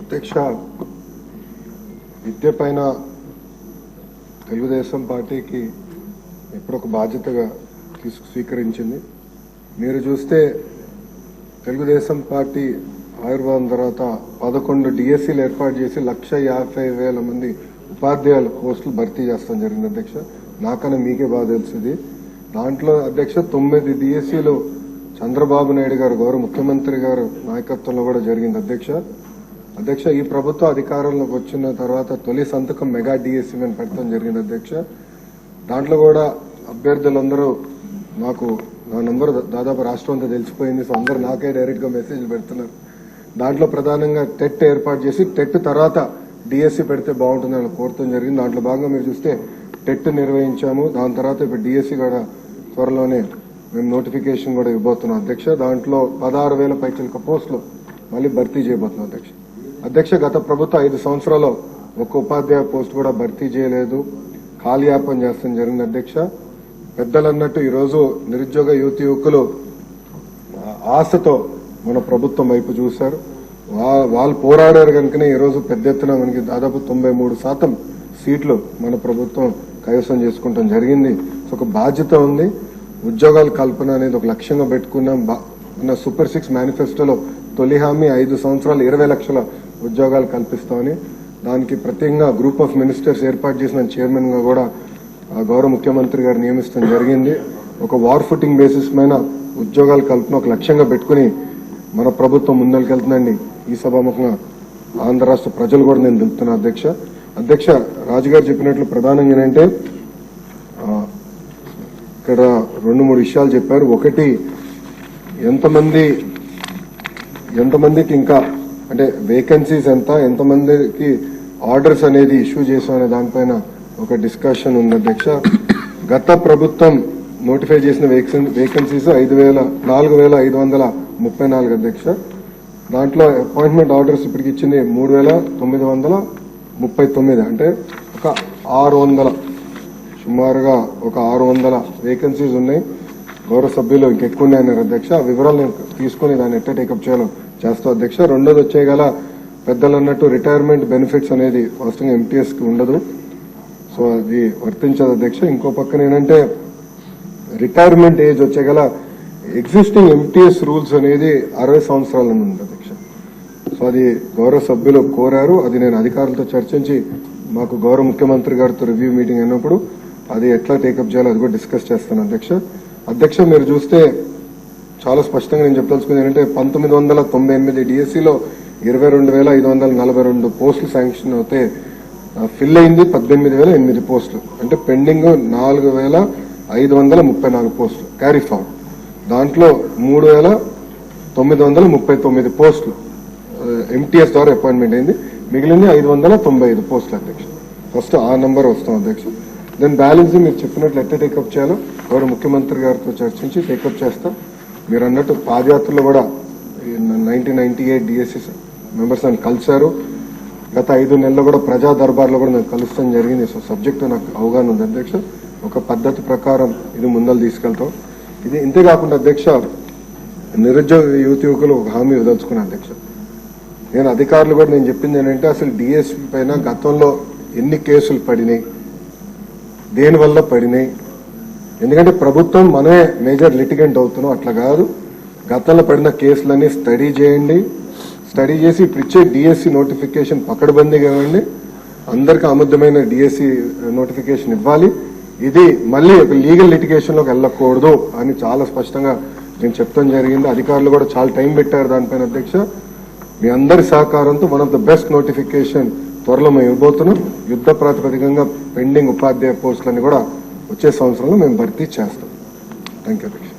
అధ్యక్ష, విద్య పైన తెలుగుదేశం పార్టీకి ఎప్పుడు ఒక బాధ్యతగా స్వీకరించింది. మీరు చూస్తే తెలుగుదేశం పార్టీ ఆవిర్భావం తర్వాత 11 డిఎస్సీలు ఏర్పాటు చేసి 1,50,000 మంది ఉపాధ్యాయుల పోస్టులు భర్తీ చేస్తాం జరిగింది అధ్యక్ష. నాకన్నా మీకే బాగా తెలిసింది. దాంట్లో అధ్యక్ష 9 డిఎస్సీలు చంద్రబాబు నాయుడు గారు గౌరవ ముఖ్యమంత్రి గారు నాయకత్వంలో కూడా జరిగింది అధ్యక్ష. ఈ ప్రభుత్వ అధికారంలోకి వచ్చిన తర్వాత తొలి సంతకం మెగా డిఎస్సీ మీద పెట్టడం జరిగింది అధ్యక్ష. దాంట్లో కూడా అభ్యర్థులందరూ నాకు నా నంబర్ దాదాపు రాష్ట్రం అంతా తెలిసిపోయింది. సో అందరూ నాకే డైరెక్ట్ గా మెసేజ్లు పెడుతున్నారు. దాంట్లో ప్రధానంగా టెట్ ఏర్పాటు చేసి టెట్ తర్వాత డిఎస్సీ పెడితే బాగుంటుందని కోరటం జరిగింది. దాంట్లో భాగంగా మీరు చూస్తే టెట్ నిర్వహించాము. దాని తర్వాత ఇప్పుడు డిఎస్సీ కూడా త్వరలోనే మేము నోటిఫికేషన్ కూడా ఇవ్వబోతున్నాం అధ్యక్ష. దాంట్లో 16,000 పైచిలక పోస్టులు మళ్ళీ భర్తీ చేయబోతున్నాం అధ్యక్ష. గత ప్రభుత్వం 5 సంవత్సరాల్లో ఒక్క ఉపాధ్యాయ పోస్ట్ కూడా భర్తీ చేయలేదు, కాలయాపన చేస్తాం జరిగింది అధ్యక్ష. పెద్దలన్నట్టు ఈరోజు నిరుద్యోగ యువకులు ఆశతో మన ప్రభుత్వం వైపు చూశారు. వాళ్ళు పోరాడారు కనుకనే ఈరోజు పెద్ద ఎత్తున మనకి దాదాపు 93% సీట్లు మన ప్రభుత్వం కైవసం చేసుకుంటాం జరిగింది. ఒక బాధ్యత ఉంది. ఉద్యోగాల కల్పన అనేది ఒక లక్ష్యంగా పెట్టుకున్నాం. సూపర్ 6 మేనిఫెస్టోలో తొలి హామీ 5 సంవత్సరాలు 20 లక్షల ఉద్యోగాలు కల్పిస్తామని, దానికి ప్రత్యేకంగా గ్రూప్ ఆఫ్ మినిస్టర్స్ ఏర్పాటు చేసిన చైర్మన్ గా కూడా గౌరవ ముఖ్యమంత్రి గారు నియమించడం జరిగింది. ఒక వార్ ఫుటింగ్ బేసిస్ పైన ఉద్యోగాల కల్పన ఒక లక్ష్యంగా పెట్టుకుని మన ప్రభుత్వం ముందరికెళ్తుందండి. ఈ సభాముఖంగా ఆంధ్ర రాష్ట్ర ప్రజలు కూడా నేను తెలుపుతున్నా అధ్యక్ష. రాజుగారు చెప్పినట్లు ప్రధానంగా ఏంటంటే ఇక్కడ 2-3 విషయాలు చెప్పారు. ఒకటి, ఎంతమందికి ఇంకా అంటే వేకెన్సీస్ ఎంతమందికి ఆర్డర్స్ అనేది ఇష్యూ చేశామనే దానిపైన ఒక డిస్కషన్ ఉంది అధ్యక్ష. గత ప్రభుత్వం నోటిఫై చేసిన వేకెన్సీస్ 4,534 అధ్యక్ష. దాంట్లో అపాయింట్మెంట్ ఆర్డర్స్ ఇప్పటికి ఇచ్చింది 3,939, అంటే ఒక 600, సుమారుగా ఒక 600 వేకెన్సీస్ ఉన్నాయి. గౌరవ సభ్యులు ఇంకెక్కువ ఉన్నాయన్నారు అధ్యక్ష. ఆ వివరాలు నేను తీసుకుని దాన్ని ఎట్లా టేకప్ చేయాలో చేస్తాం అధ్యక్ష. రెండోది వచ్చేగల పెద్దలు అన్నట్టు రిటైర్మెంట్ బెనిఫిట్స్ అనేది వాస్తవంగా ఎంటీఎస్ కి ఉండదు, సో అది వర్తించదు అధ్యక్ష. ఇంకో పక్కన ఏంటంటే రిటైర్మెంట్ ఏజ్ వచ్చేగల ఎగ్జిస్టింగ్ ఎంటీఎస్ రూల్స్ అనేది 60 సంవత్సరాల నుండి ఉంది అధ్యక్ష. సో అది గౌరవ సభ్యులు కోరారు. అది నేను అధికారులతో చర్చించి మాకు గౌరవ ముఖ్యమంత్రి గారితో రివ్యూ మీటింగ్ అయినప్పుడు అది ఎట్లా టేకప్ చేయాలో అది కూడా డిస్కస్ చేస్తాను అధ్యక్ష. మీరు చూస్తే చాలా స్పష్టంగా నేను చెప్పదలుచుకుంది ఏంటంటే 1998 డిఎస్సీలో 22,542 పోస్టులు శాంక్షన్ అవుతే ఫిల్ అయింది 18,008 పోస్టులు, అంటే పెండింగ్ 4,534 పోస్టులు క్యారీ ఫార్వర్డ్. దాంట్లో 3,939 పోస్టులు ఎంటీఎస్ ద్వారా అపాయింట్మెంట్ అయింది. మిగిలింది 595 పోస్టులు అధ్యక్ష. ఫస్ట్ ఆ నంబర్ వస్తాం అధ్యక్ష. దెన్ బ్యాలెన్స్ మీరు చెప్పినట్లు ఎట్లా టేకప్ చేయాలో గౌరవ ముఖ్యమంత్రి గారితో చర్చించి టేకప్ చేస్తాం. మీరు అన్నట్టు పాదయాత్రలో కూడా 1998 డిఎస్సీ మెంబర్స్ నన్ను కలిశారు. గత 5 నెలల్లో కూడా ప్రజా దర్బార్లో కూడా నేను కలుస్తాం జరిగింది. సో సబ్జెక్టు నాకు అవగాహన ఉంది అధ్యక్ష. ఒక పద్ధతి ప్రకారం ఇది ముందలు తీసుకెళ్తాం. ఇది ఇంతేకాకుండా అధ్యక్ష, నిరుద్యోగ యువకులు ఒక హామీ వదలుచుకున్నాను అధ్యక్ష. నేను అధికారులు కూడా నేను చెప్పింది ఏంటంటే అసలు డిఎస్పీ పైన గతంలో ఎన్ని కేసులు పడినాయి, దేనివల్ల పడినాయి, ఎందుకంటే ప్రభుత్వం మనమే మేజర్ లిటిగెంట్ అవుతున్నాం, అట్లా కాదు. గతంలో పడిన కేసులన్నీ స్టడీ చేయండి. స్టడీ చేసి ఇప్పుడు ఇచ్చే డిఎస్సీ నోటిఫికేషన్ పకడ్బందీగా ఇవ్వండి. అందరికీ ఆమోదమైన డిఎస్సీ నోటిఫికేషన్ ఇవ్వాలి. ఇది మళ్ళీ ఒక లీగల్ లిటిగేషన్ లోకి వెళ్ళకూడదు అని చాలా స్పష్టంగా నేను చెప్తాం జరిగింది. అధికారులు కూడా చాలా టైం పెట్టారు దానిపైన అధ్యక్ష. మీ అందరి సహకారంతో one of the best notification త్వరలో మేము ఇవ్వబోతున్నాం. యుద్ధ ప్రాతిపదికంగా పెండింగ్ ఉపాధ్యాయ పోస్టులని కూడా వచ్చే సంవత్సరంలో మేము భర్తీ చేస్తాం. థ్యాంక్ యూ అధ్యక్ష.